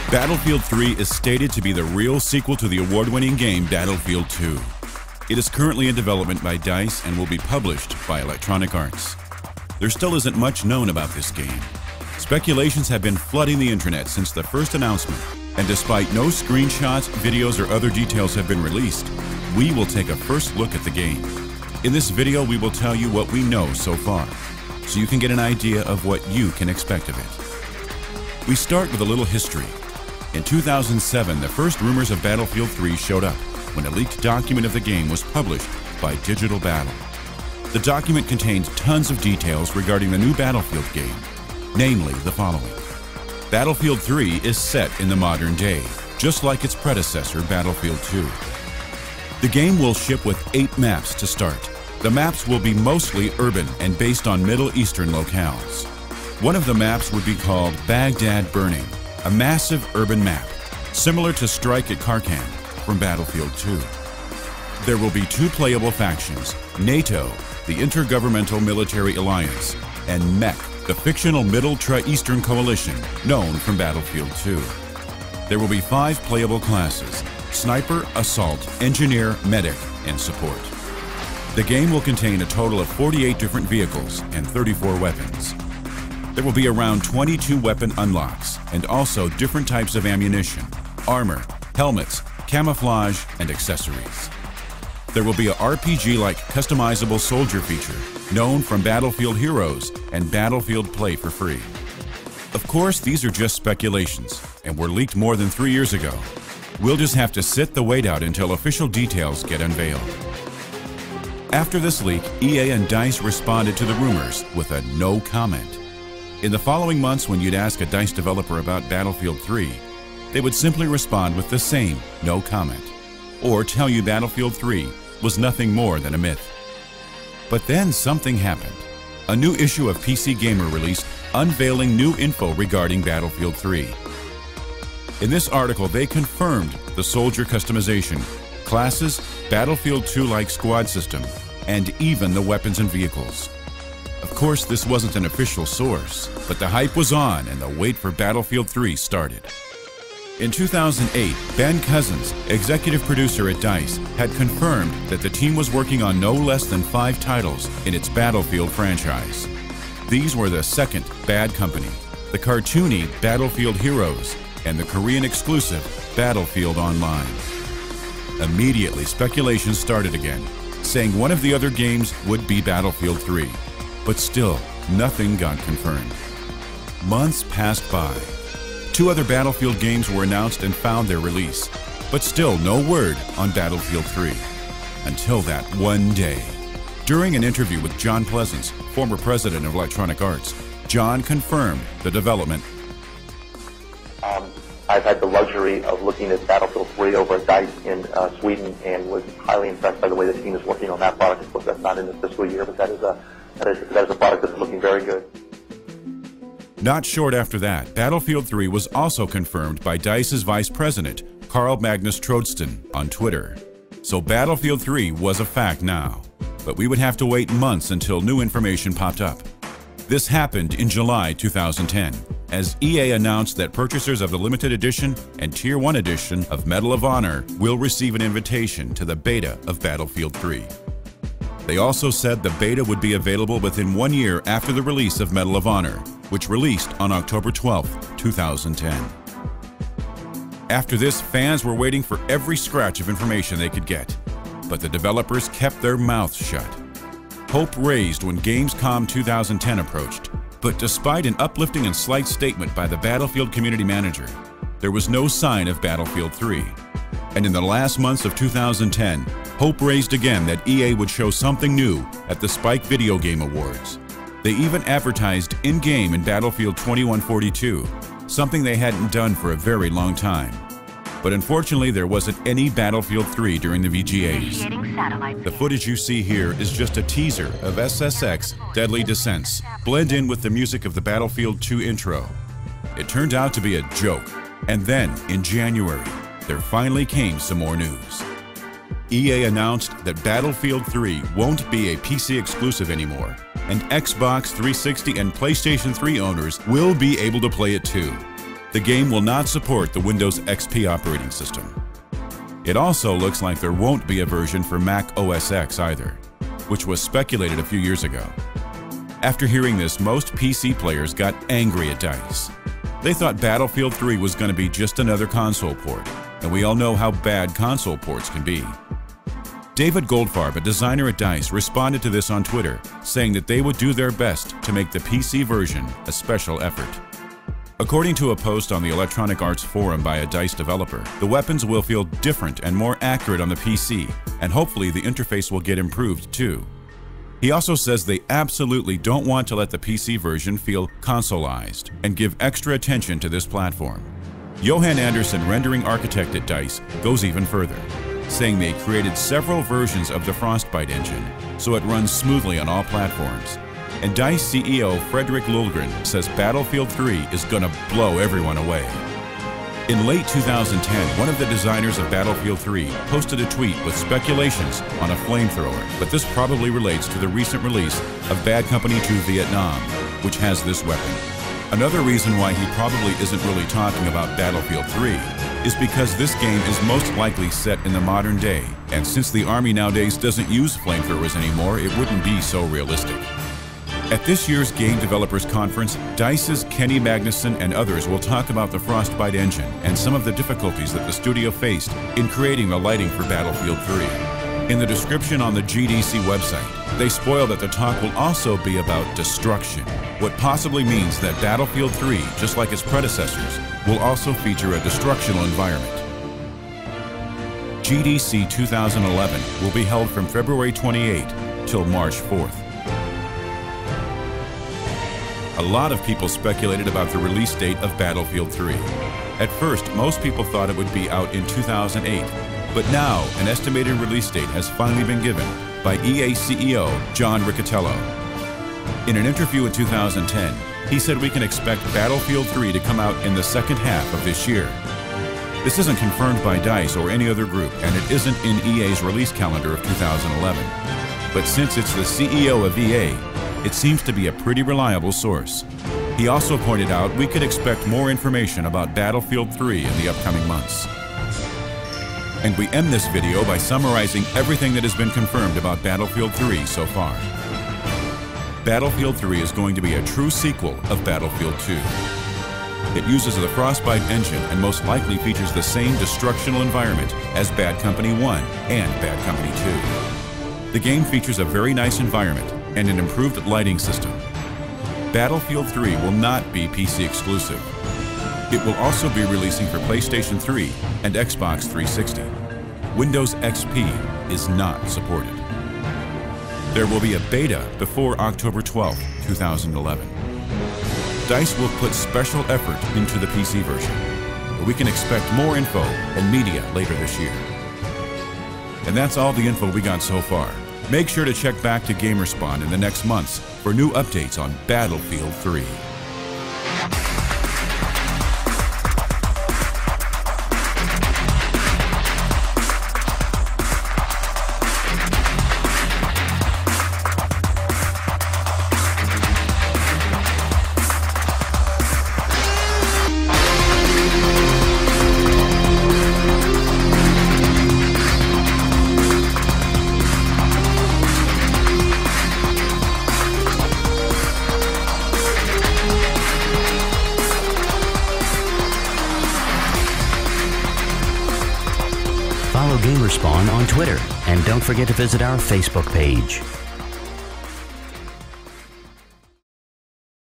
Battlefield 3 is stated to be the real sequel to the award-winning game Battlefield 2. It is currently in development by DICE and will be published by Electronic Arts. There still isn't much known about this game. Speculations have been flooding the internet since the first announcement, and despite no screenshots, videos, or other details have been released, we will take a first look at the game. In this video, we will tell you what we know so far, so you can get an idea of what you can expect of it. We start with a little history. In 2007, the first rumors of Battlefield 3 showed up when a leaked document of the game was published by Digital Battle. The document contains tons of details regarding the new Battlefield game, namely the following. Battlefield 3 is set in the modern day, just like its predecessor, Battlefield 2. The game will ship with 8 maps to start. The maps will be mostly urban and based on Middle Eastern locales. One of the maps would be called Baghdad Burning, a massive urban map, similar to Strike at Kharkiv from Battlefield 2. There will be 2 playable factions, NATO, the Intergovernmental Military Alliance, and MEC, the fictional Middle-Eastern Coalition, known from Battlefield 2. There will be 5 playable classes: Sniper, Assault, Engineer, Medic, and Support. The game will contain a total of 48 different vehicles and 34 weapons. There will be around 22 weapon unlocks and also different types of ammunition, armor, helmets, camouflage, and accessories. There will be a RPG-like customizable soldier feature known from Battlefield Heroes and Battlefield Play for free. Of course, these are just speculations and were leaked more than 3 years ago. We'll just have to sit the wait out until official details get unveiled. After this leak, EA and DICE responded to the rumors with a no comment. In the following months, when you'd ask a DICE developer about Battlefield 3, they would simply respond with the same no comment, or tell you Battlefield 3 was nothing more than a myth. But then something happened. A new issue of PC Gamer released unveiling new info regarding Battlefield 3. In this article, they confirmed the soldier customization, classes, Battlefield 2-like squad system, and even the weapons and vehicles. Of course, this wasn't an official source, but the hype was on and the wait for Battlefield 3 started. In 2008, Ben Cousins, executive producer at DICE, had confirmed that the team was working on no less than 5 titles in its Battlefield franchise. These were the second Bad Company, the cartoony Battlefield Heroes, and the Korean-exclusive Battlefield Online. Immediately, speculation started again, saying one of the other games would be Battlefield 3, but still, nothing got confirmed. Months passed by. 2 other Battlefield games were announced and found their release, but still no word on Battlefield 3. Until that one day. During an interview with John Pleasance, former president of Electronic Arts, John confirmed the development. I've had the luxury of looking at Battlefield 3 over at DICE in Sweden and was highly impressed by the way the team is working on that product. Of course, that's not in this fiscal year, but that is a product that's looking very good. Not short after that, Battlefield 3 was also confirmed by DICE's vice president, Carl Magnus Troedston, on Twitter. So Battlefield 3 was a fact now, but we would have to wait months until new information popped up. This happened in July 2010, as EA announced that purchasers of the limited edition and Tier 1 edition of Medal of Honor will receive an invitation to the beta of Battlefield 3. They also said the beta would be available within 1 year after the release of Medal of Honor, which released on October 12, 2010. After this, fans were waiting for every scratch of information they could get, but the developers kept their mouths shut. Hope raised when Gamescom 2010 approached, but despite an uplifting and slight statement by the Battlefield community manager, there was no sign of Battlefield 3. And in the last months of 2010, hope raised again that EA would show something new at the Spike Video Game Awards. They even advertised in-game in Battlefield 2142, something they hadn't done for a very long time. But unfortunately, there wasn't any Battlefield 3 during the VGAs. The footage you see here is just a teaser of SSX Deadly Descents, blend in with the music of the Battlefield 2 intro. It turned out to be a joke, and then, in January, there finally came some more news. EA announced that Battlefield 3 won't be a PC exclusive anymore, and Xbox 360 and PlayStation 3 owners will be able to play it too. The game will not support the Windows XP operating system. It also looks like there won't be a version for Mac OS X either, which was speculated a few years ago. After hearing this, most PC players got angry at DICE. They thought Battlefield 3 was going to be just another console port, and we all know how bad console ports can be. David Goldfarb, a designer at DICE, responded to this on Twitter, saying that they would do their best to make the PC version a special effort. According to a post on the Electronic Arts forum by a DICE developer, the weapons will feel different and more accurate on the PC, and hopefully the interface will get improved too. He also says they absolutely don't want to let the PC version feel consoleized and give extra attention to this platform. Johan Anderson, rendering architect at DICE, goes even further, saying they created several versions of the Frostbite engine so it runs smoothly on all platforms. And DICE CEO Fredrik Lulgren says Battlefield 3 is gonna blow everyone away. In late 2010, one of the designers of Battlefield 3 posted a tweet with speculations on a flamethrower, but this probably relates to the recent release of Bad Company 2 Vietnam, which has this weapon. Another reason why he probably isn't really talking about Battlefield 3 is because this game is most likely set in the modern day, and since the Army nowadays doesn't use flamethrowers anymore, it wouldn't be so realistic. At this year's Game Developers Conference, DICE's Kenny Magnuson and others will talk about the Frostbite engine and some of the difficulties that the studio faced in creating the lighting for Battlefield 3. In the description on the GDC website, they spoil that the talk will also be about destruction, what possibly means that Battlefield 3, just like its predecessors, will also feature a destructional environment. GDC 2011 will be held from February 28 till March 4th. A lot of people speculated about the release date of Battlefield 3. At first, most people thought it would be out in 2008, but now an estimated release date has finally been given by EA CEO John Riccitiello. In an interview in 2010, he said we can expect Battlefield 3 to come out in the second half of this year. This isn't confirmed by DICE or any other group, and it isn't in EA's release calendar of 2011. But since it's the CEO of EA, it seems to be a pretty reliable source. He also pointed out we could expect more information about Battlefield 3 in the upcoming months. And we end this video by summarizing everything that has been confirmed about Battlefield 3 so far. Battlefield 3 is going to be a true sequel of Battlefield 2. It uses the Frostbite engine and most likely features the same destructional environment as Bad Company 1 and Bad Company 2. The game features a very nice environment and an improved lighting system. Battlefield 3 will not be PC exclusive. It will also be releasing for PlayStation 3 and Xbox 360. Windows XP is not supported. There will be a beta before October 12, 2011. DICE will put special effort into the PC version, but we can expect more info and media later this year. And that's all the info we got so far. Make sure to check back to GameSpawn in the next months for new updates on Battlefield 3. Follow GameSpawn on Twitter, and don't forget to visit our Facebook page.